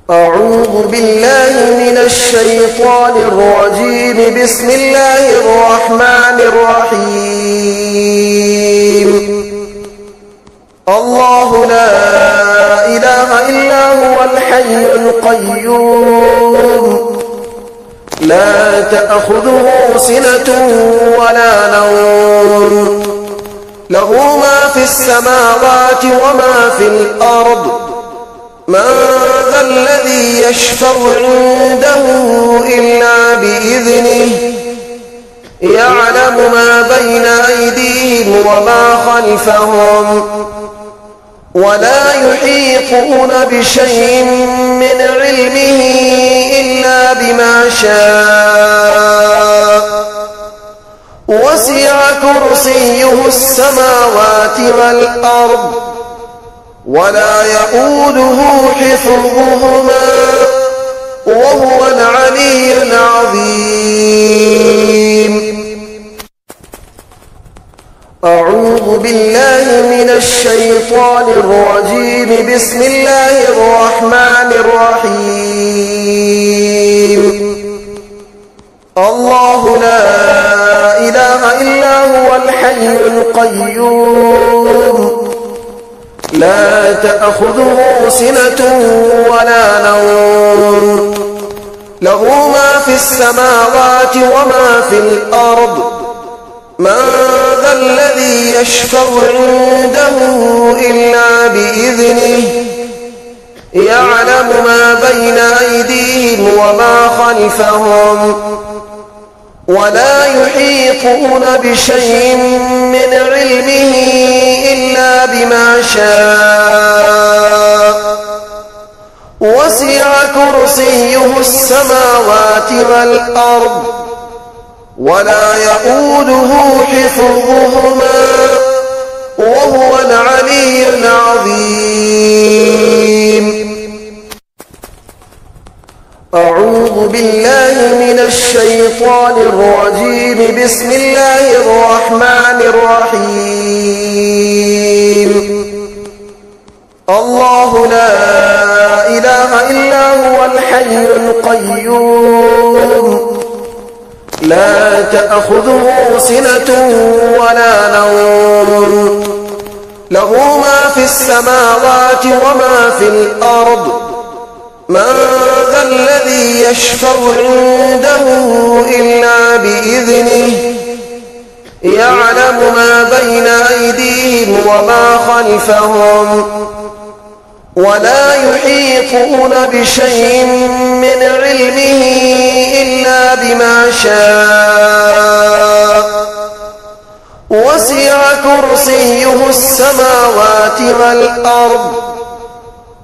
أعوذ بالله من الشيطان الرجيم. بسم الله الرحمن الرحيم. الله لا إله إلا هو الحي القيوم، لا تأخذه سنة ولا نوم، له ما في السماوات وما في الأرض. من ذا الذي يشفع عنده إلا بإذنه، يعلم ما بين أيديهم وما خلفهم، ولا يحيطون بشيء من علمه إلا بما شاء. وسع كرسيه السماوات والأرض، ولا يؤوده حفظهما، وهو العلي العظيم. أعوذ بالله من الشيطان الرجيم. بسم الله الرحمن الرحيم. الله لا إله إلا هو الحي القيوم، لا تأخذه سنة ولا نوم، له ما في السماوات وما في الأرض. من ذا الذي يشفع عنده إلا بإذنه، يعلم ما بين أيديهم وما خلفهم، ولا يحيطون بشيء من علمه إلا بما شاء. وسع كرسيه السماوات والأرض، ولا يؤوده حفظهما، وهو العلي العظيم. أعوذ بالله من الشيطان الرجيم. بسم الله الرحمن الرحيم. الله لا إله إلا هو الحي القيوم، لا تأخذه سنة ولا نوم، له ما في السماوات وما في الأرض. من ذا الذي يشفع عنده إلا بإذنه، يعلم ما بين أيديهم وما خلفهم، ولا يحيطون بشيء من علمه إلا بما شاء. وسع كرسيه السماوات والأرض،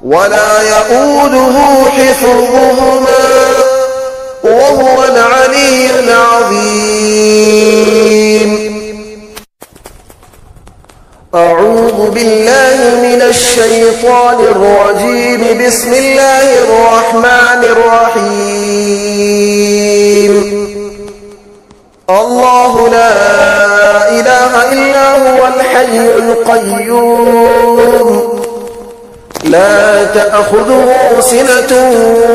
ولا يؤوده حفظهما، وهو العلي العظيم. أعوذ بالله من الشيطان الرجيم. بسم الله الرحمن الرحيم. الله لا إله إلا هو الحي القيوم، لا تأخذه سنة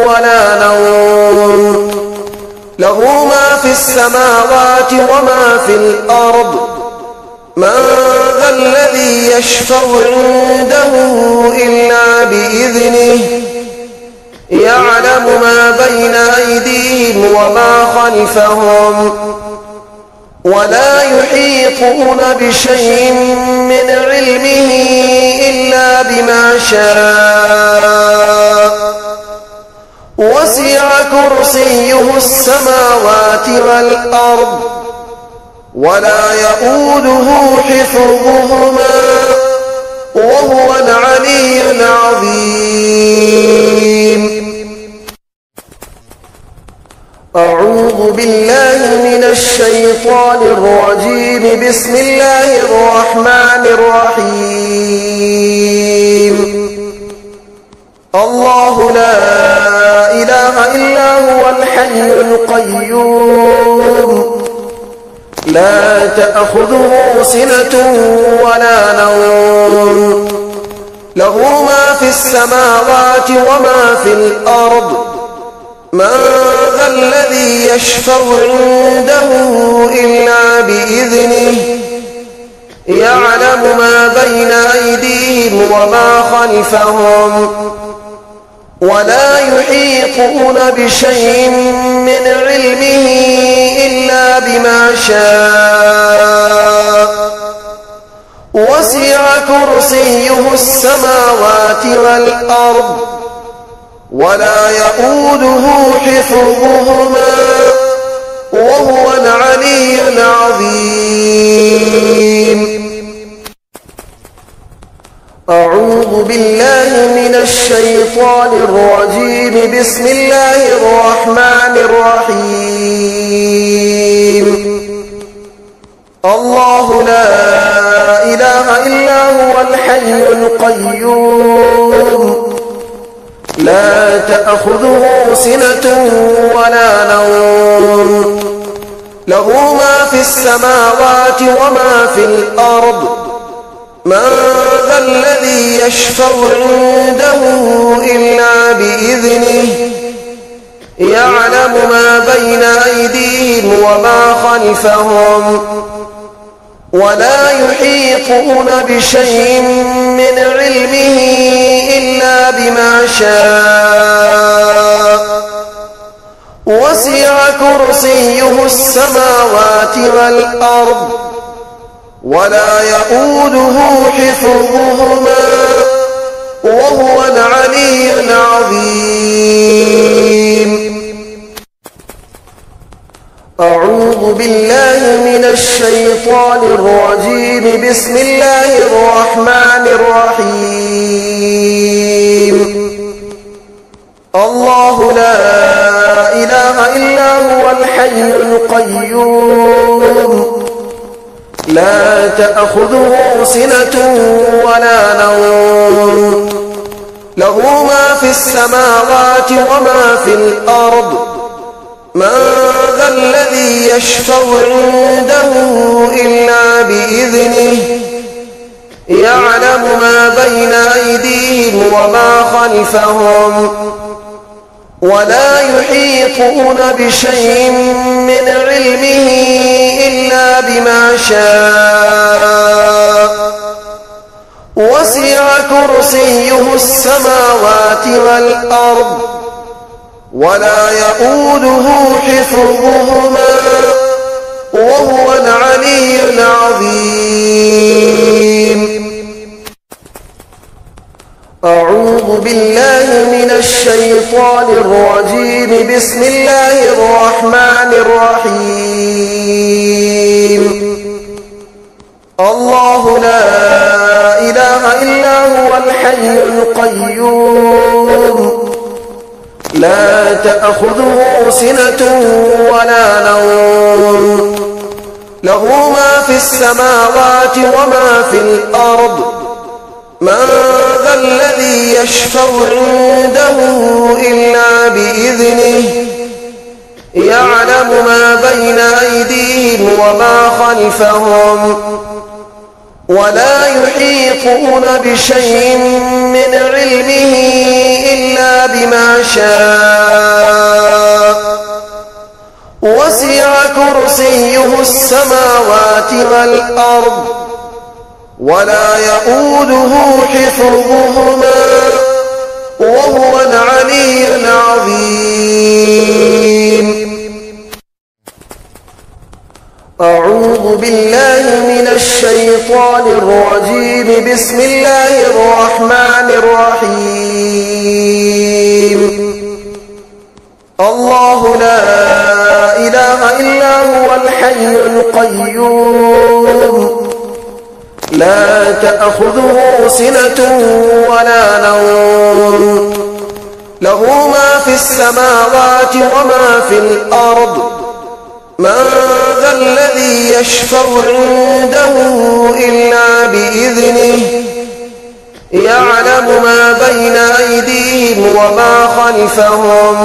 ولا نوم، له ما في السماوات وما في الأرض. من ذا الذي يشفع عنده إلا بإذنه، يعلم ما بين أيديهم وما خلفهم، ولا يحيطون بشيء من علمه إلا بما شاء. وسع كرسيه السماوات والأرض، ولا يؤوده حفظهما، وهو العلي العظيم. أعوذ بالله من الشيطان الرجيم. بسم الله الرحمن الرحيم. الله لا إله إلا هو الحي القيوم، لا تأخذه سنة ولا نوم، له ما في السماوات وما في الأرض من ذا الذي يشفع عنده إلا بإذنه يعلم ما بين أيديهم وما خلفهم ولا يحيطون بشيء من علمه إلا بما شاء وسع كرسيه السماوات والأرض ولا يؤوده حفظهما وهو العلي العظيم. أعوذ بالله من الشيطان الرجيم. بسم الله الرحمن الرحيم. الله لا إله إلا هو الحي القيوم لا تأخذه سنة ولا نوم له ما في السماوات وما في الأرض من ذا الذي يشفع عنده إلا بإذنه يعلم ما بين أيديهم وما خلفهم ولا يحيطون بشيء من علمه إلا بما شاء وسع كرسيه السماوات والأرض ولا يؤوده حفظهما وهو العلي العظيم. أعوذ بالله من الشيطان الرجيم. بسم الله الرحمن الرحيم. الله لا إله إلا هو الحي القيوم لا تأخذه سنة ولا نوم له ما في السماوات وما في الأرض من ذا الذي يشفع عنده إلا بإذنه يعلم ما بين أيديهم وما خلفهم ولا يحيطون بشيء من علمه إلا بما شاء وسع كرسيه السماوات والأرض ولا يؤوده حفظهما وهو العلي العظيم. أعوذ بالله من الشيطان الرجيم. بسم الله الرحمن الرحيم. الله لا إله إلا هو الحي القيوم لا تأخذه سنة ولا نوم له ما في السماوات وما في الأرض من ذا الذي يشفع عنده إلا بإذنه يعلم ما بين أيديهم وما خلفهم ولا يحيطون بشيء من علمه إلا بما شاء وسع كرسيه السماوات والأرض ولا يؤوده حفظهما وهو العلي العظيم. أعوذ بالله من الشيطان الرجيم. بسم الله الرحمن الرحيم. الله لا إله إلا هو الحي القيوم لا تأخذه سنة ولا نوم له ما في السماوات وما في الأرض من ذا الذي يشفع عنده إلا بإذنه يعلم ما بين أيديهم وما خلفهم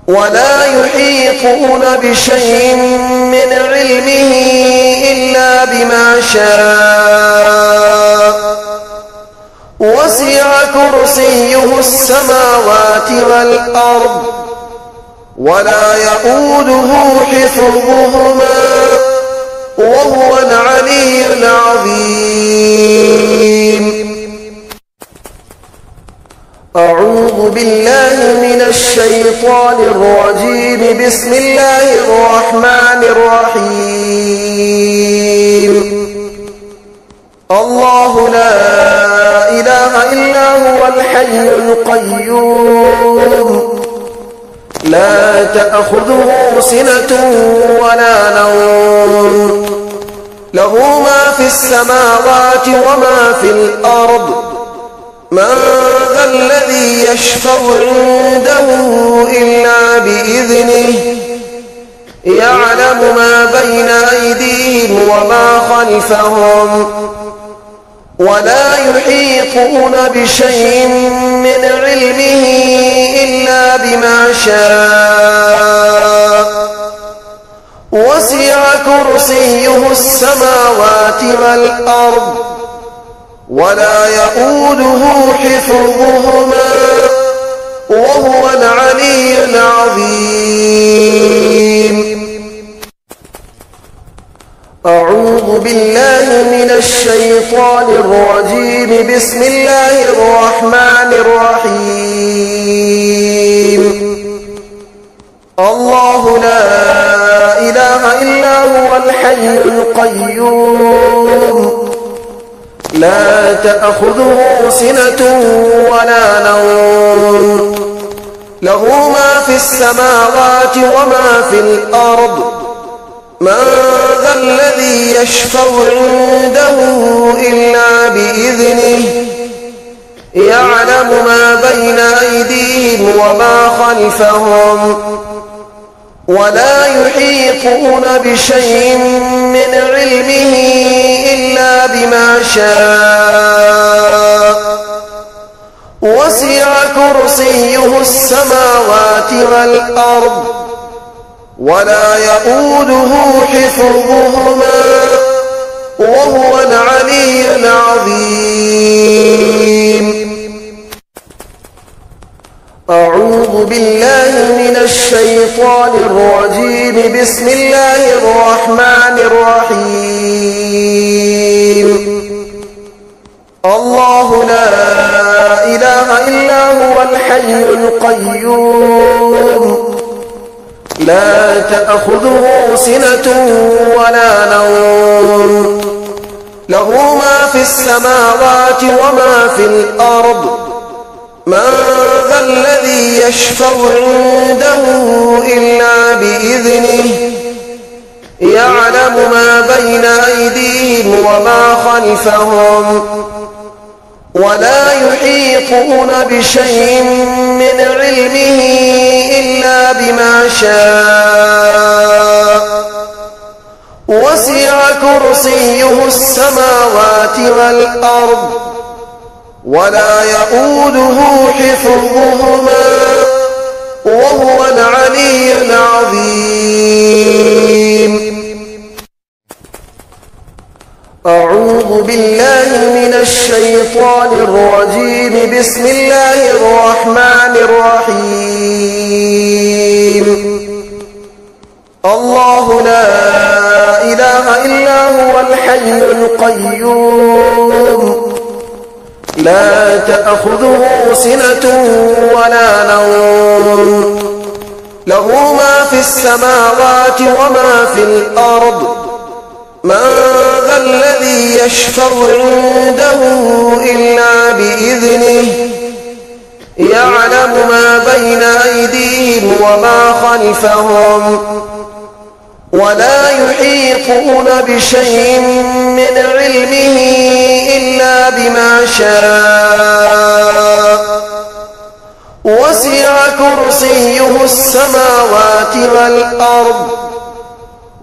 ولا يحيطون بشيء من علمه إلا بما شاء وسع كرسيه السماوات والأرض ولا يئوده حفظهما وهو العلي العظيم. أعوذ بالله من الشيطان الرجيم. بسم الله الرحمن الرحيم. الله لا إله إلا هو الحي القيوم لا تأخذه سنة ولا نوم له ما في السماوات وما في الأرض من ذا الذي يشفع عنده إلا بإذنه يعلم ما بين أيديهم وما خلفهم ولا يحيطون بشيء من علمه إلا بما شاء وسع كرسيه السماوات والأرض ولا يئوده حفظهما وهو العلي العظيم. أعوذ بالله من الشيطان الرجيم. بسم الله الرحمن الرحيم. الله لا إله إلا هو الحي القيوم لا تأخذه سنة ولا نوم له ما في السماوات وما في الأرض من ذا الذي يشفع عنده إلا بإذنه يعلم ما بين أيديهم وما خلفهم ولا يحيطون بشيء من علمه إلا بما شاء وسع كرسيه السماوات والأرض ولا يئوده حفظهما وهو العلي العظيم. أعوذ بالله من الشيطان الرجيم. بسم الله الرحمن الرحيم. الله لا إله إلا هو الحي القيوم لا تأخذه سنة ولا نوم له ما في السماوات وما في الأرض من ذا الذي يشفع عنده إلا بإذنه يعلم ما بين أيديهم وما خلفهم ولا يحيطون بشيء من علمه إلا بما شاء وسع كرسيه السماوات والأرض ولا يئوده حفظهما وهو العلي العظيم. أعوذ بالله من الشيطان الرجيم. بسم الله الرحمن الرحيم. الله لا إله إلا هو الحي القيوم لا تأخذه سنة ولا نوم له ما في السماوات وما في الأرض من ذا الذي يشفع عنده إلا بإذنه يعلم ما بين أيديهم وما خلفهم ولا يحيطون بشيء من علمه إلا بما شاء وسع كرسيه السماوات والأرض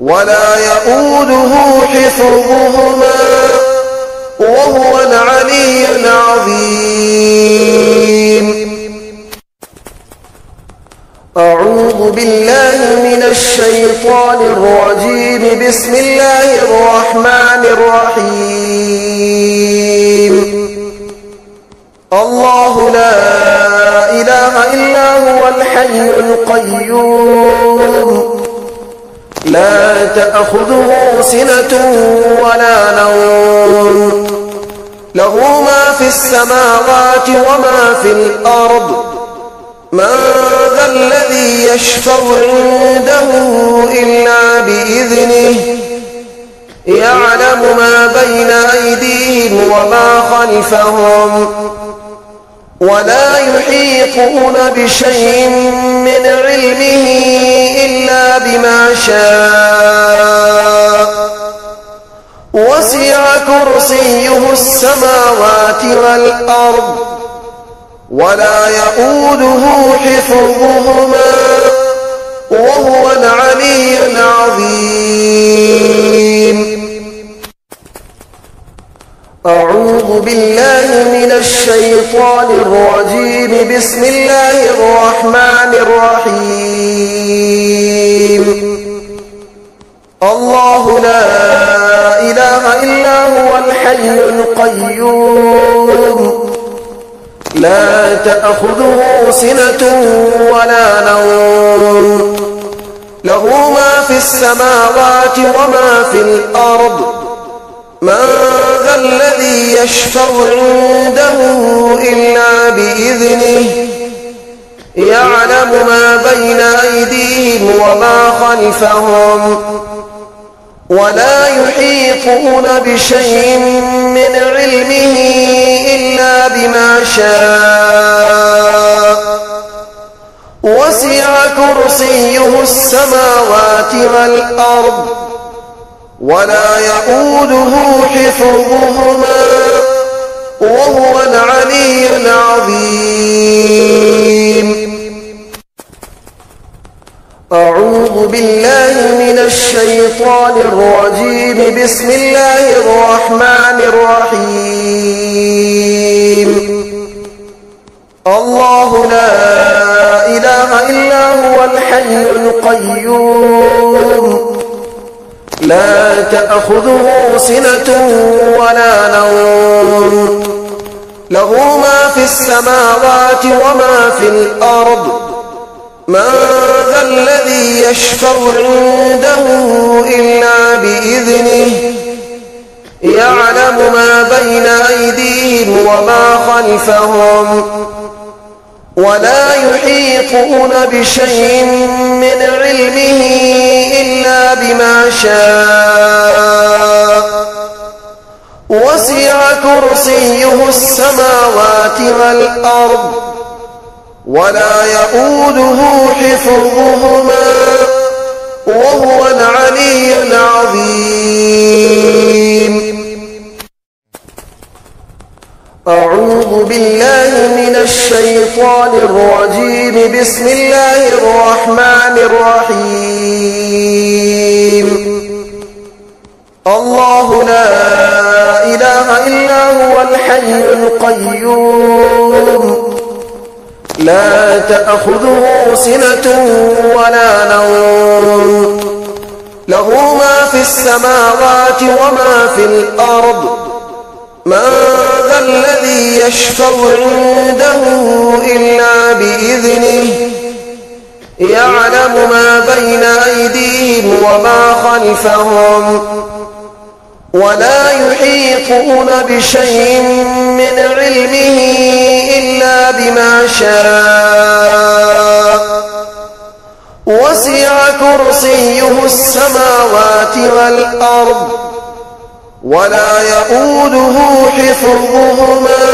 ولا يئوده حفظهما وهو العلي العظيم. أعوذ بالله من الشيطان الرجيم. بسم الله الرحمن الرحيم. الله لا إله إلا هو الحي القيوم لا تأخذه سنة ولا نوم له ما في السماوات وما في الأرض من ذا الذي يشفع عنده إلا بإذنه يعلم ما بين أيديهم وما خلفهم ولا يحيطون بشيء من علمه إلا بما شاء وسع كرسيه السماوات والأرض ولا يؤوده حفظهما وهو العلي العظيم. أعوذ بالله من الشيطان الرجيم. بسم الله الرحمن الرحيم. الله لا إله إلا هو الحي القيوم لا تأخذه سنة ولا نوم له ما في السماوات وما في الأرض من ذا الذي يشفع عنده إلا بإذنه يعلم ما بين أيديهم وما خلفهم ولا يحيطون بشيء من علمه إلا بما شاء وسع كرسيه السماوات والأرض ولا يؤوده حفظهما وهو العلي العظيم. أعوذ بالله من الشيطان الرجيم. بسم الله الرحمن الرحيم. الله لا إله إلا هو الحي القيوم لا تأخذه سنة ولا نوم له ما في السماوات وما في الأرض من ذا الذي يشفع عنده إلا بإذنه يعلم ما بين أيديهم وما خلفهم ولا يحيطون بشيء من علمه إلا بما شاء وسع كرسيه السماوات والأرض ولا يؤوده حفظهما وهو العلي العظيم. أعوذ بالله من الشيطان الرجيم. بسم الله الرحمن الرحيم. الله لا إله إلا هو الحي القيوم لا تأخذه سنة ولا نوم له ما في السماوات وما في الأرض من ذا الذي يشفع عنده إلا بإذنه يعلم ما بين أيديهم وما خلفهم ولا يحيطون بشيء من علمه إلا بما شاء وسع كرسيه السماوات والأرض ولا يؤوده حفظهما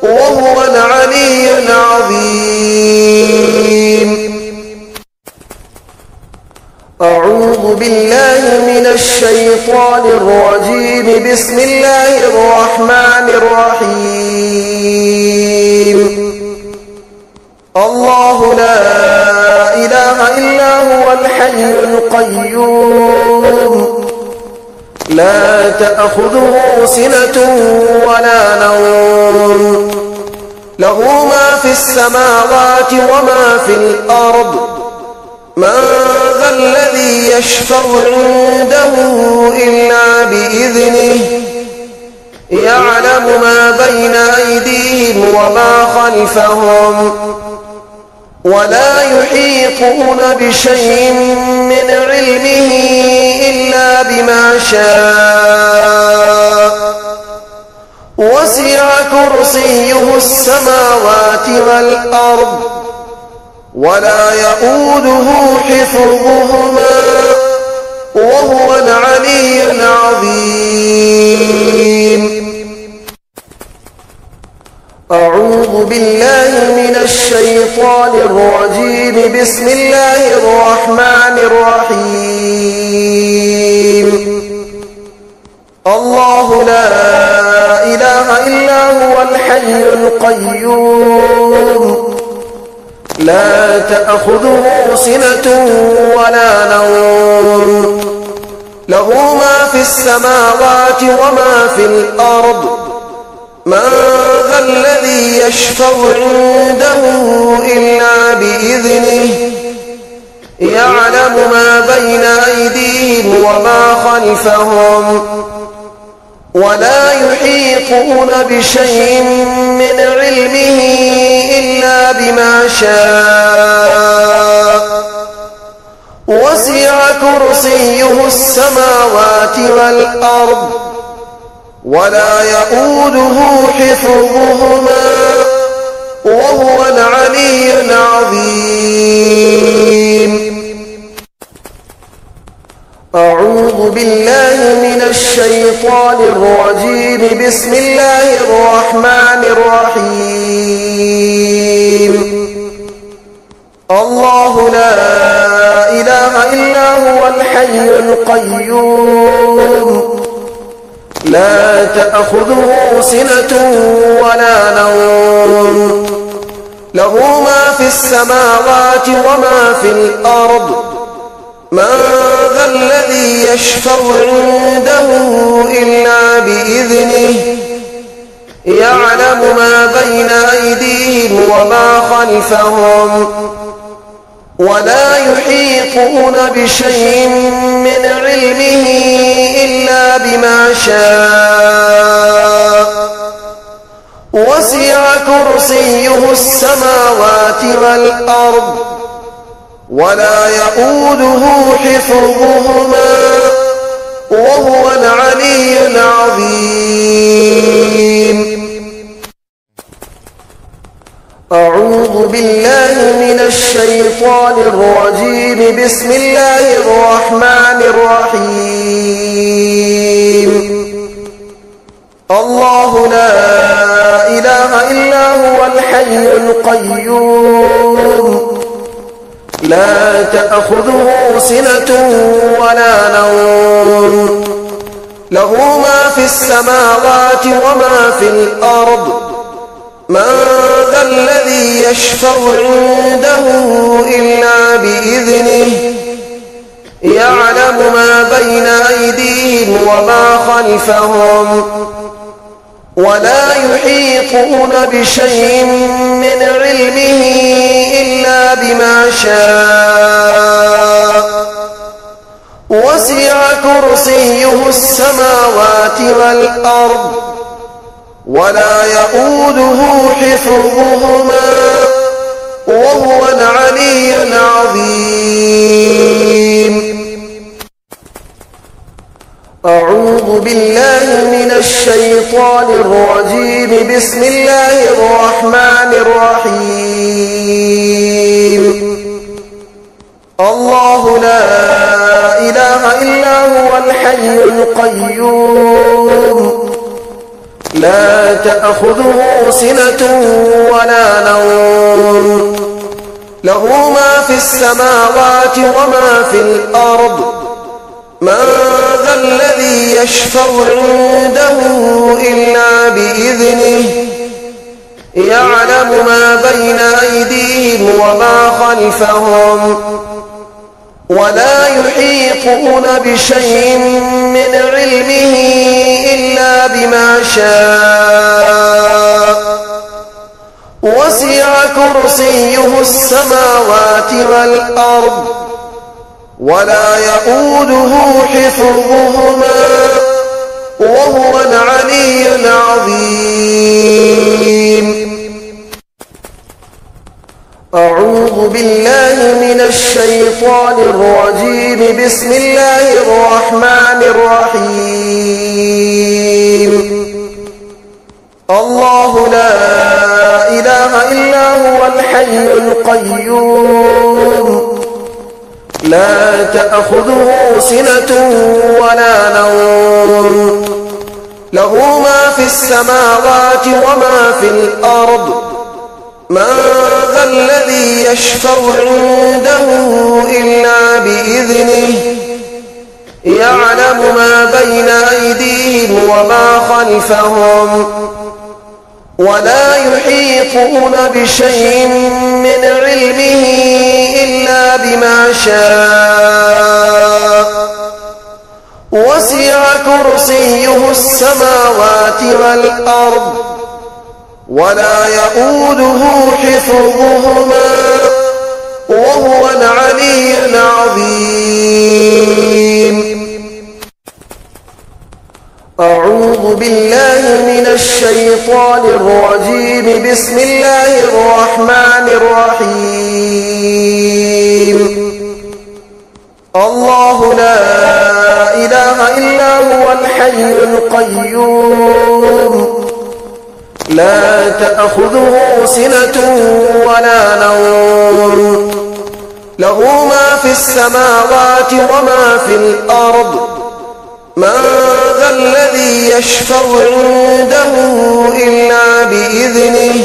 وهو العلي العظيم. أعوذ بالله من الشيطان الرجيم. بسم الله الرحمن الرحيم. الله لا إله إلا هو الحي القيوم لا تأخذه سنة ولا نوم له ما في السماوات وما في الأرض من ذا الذي يشفع عنده إلا بإذنه يعلم ما بين أيديهم وما خلفهم ولا يحيطون بشيء من علمه إلا بما شاء وسع كرسيه السماوات والأرض ولا يؤوده حفظهما وهو العلي العظيم. أعوذ بالله من الشيطان الرجيم. بسم الله الرحمن الرحيم. الله لا إله إلا هو الحي القيوم لا تأخذه سنة ولا نوم له ما في السماوات وما في الأرض من ذا الذي يشفع عنده إلا بإذنه يعلم ما بين أيديهم وما خلفهم ولا يحيطون بشيء من علمه إلا بما شاء وسع كرسيه السماوات والأرض ولا يؤوده حفظهما وهو العلي العظيم. أعوذ بالله من الشيطان الرجيم. بسم الله الرحمن الرحيم. الله لا إله إلا هو الحي القيوم لا تأخذه سنة ولا نوم له ما في السماوات وما في الأرض من ذا الذي يشفع عنده إلا بإذنه يعلم ما بين أيديهم وما خلفهم ولا يحيطون بشيء من علمه إلا بما شاء وسع كرسيه السماوات والأرض ولا يؤوده حفظهما وهو العلي العظيم. أعوذ بالله من الشيطان الرجيم. بسم الله الرحمن الرحيم. الله لا إله إلا هو الحي القيوم لا تأخذه سنة ولا نوم له ما في السماوات وما في الأرض من ذا الذي يشفع عنده إلا بإذنه يعلم ما بين أيديهم وما خلفهم ولا يحيطون بشيء من علمه إلا بما شاء وسع كرسيه السماوات والأرض ولا يؤوده حفظهما وهو العلي العظيم. أعوذ بالله من الشيطان الرجيم. بسم الله الرحمن الرحيم. الله لا إله إلا هو الحي القيوم لا تأخذه سنة ولا نوم له ما في السماوات وما في الأرض من ذا الذي يشفع عنده إلا بإذنه يعلم ما بين أيديهم وما خلفهم ولا يحيطون بشيء من علمه إلا بما شاء وسع كرسيه السماوات والأرض ولا يؤوده حفظهما وهو العلي العظيم. أعوذ بالله من الشيطان الرجيم. بسم الله الرحمن الرحيم. الله لا إله إلا هو الحي القيوم لا تأخذه سنة ولا نوم له ما في السماوات وما في الأرض من ذا الذي يشفع عنده إلا بإذنه يعلم ما بين أيديهم وما خلفهم ولا يحيطون بشيء من علمه إلا بما شاء وسع كرسيه السماوات والأرض ولا يؤوده حفظهما وهو العلي العظيم. أعوذ بالله من الشيطان الرجيم. بسم الله الرحمن الرحيم. الله لا إله إلا هو الحي القيوم لا تأخذه سنة ولا نوم له ما في السماوات وما في الأرض من ذا الذي يشفع عنده إلا بإذنه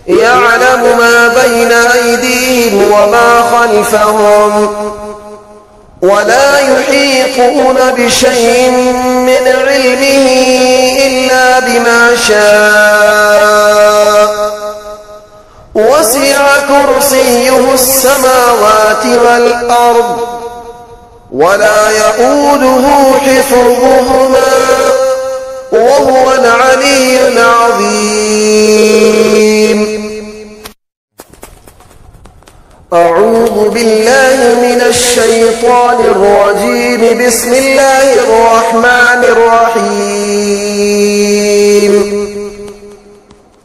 يعلم ما بين أيديهم وما خلفهم ولا يحيطون بشيء من علمه إلا بما شاء وسع كرسيه السماوات والأرض ولا يؤوده حفظهما وهو العلي العظيم. أعوذ بالله من الشيطان الرجيم. بسم الله الرحمن الرحيم.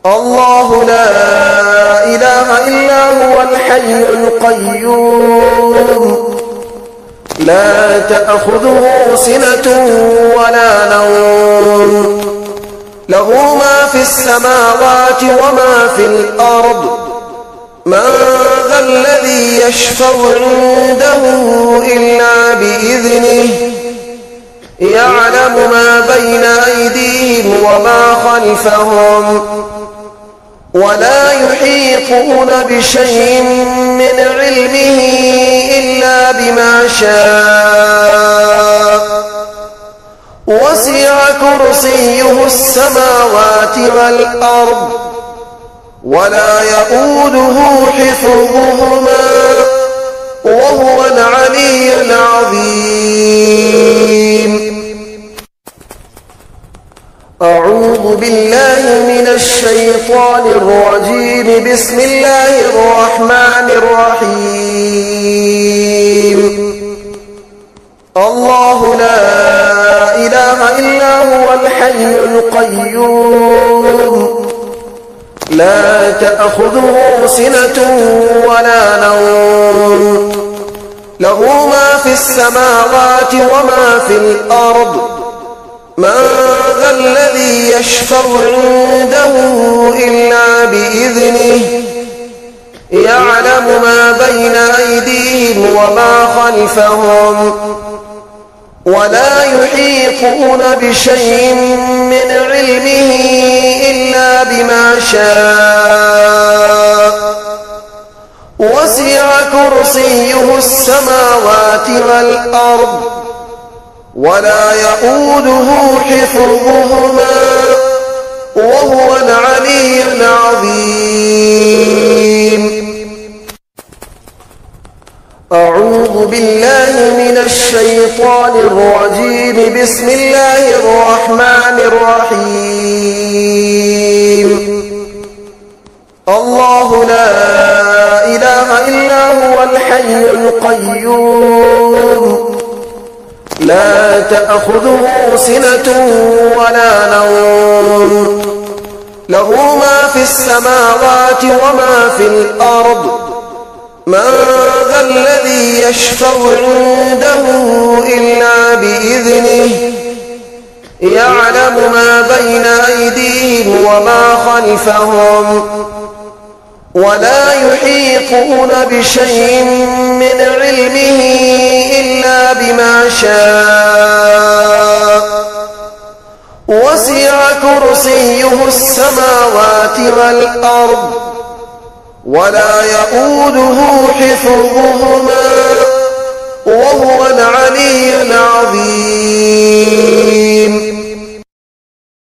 الله لا إله إلا هو الحي القيوم لا تأخذه سنة ولا نوم له ما في السماوات وما في الأرض من ذا الذي يشفع عنده إلا بإذنه يعلم ما بين أيديهم وما خلفهم ولا يحيطون بشيء من علمه إلا بما شاء وسع كرسيه السماوات والأرض ولا يؤوده حفظهما وهو العلي العظيم. أعوذ بالله من الشيطان الرجيم. بسم الله الرحمن الرحيم. الله لا إله إلا هو الحي القيوم لا تأخذه سنة ولا نوم له ما في السماوات وما في الأرض من ذا الذي يشفع عنده إلا بإذنه يعلم ما بين أيديهم وما خلفهم ولا يحيطون بشيء من علمه إلا بما شاء وسع كرسيه السماوات والأرض ولا يؤوده حفظهما وهو العلي العظيم. أعوذ بالله من الشيطان الرجيم. بسم الله الرحمن الرحيم. الله لا إله إلا هو الحي القيوم لا تأخذه سنة ولا نوم له ما في السماوات وما في الأرض من ذا الذي يشفع عنده إلا بإذنه يعلم ما بين أيديهم وما خلفهم ولا يحيطون بشيء من علمه إلا بما شاء وسع كرسيه السماوات والأرض ولا يؤوده حفظهما وهو العلي العظيم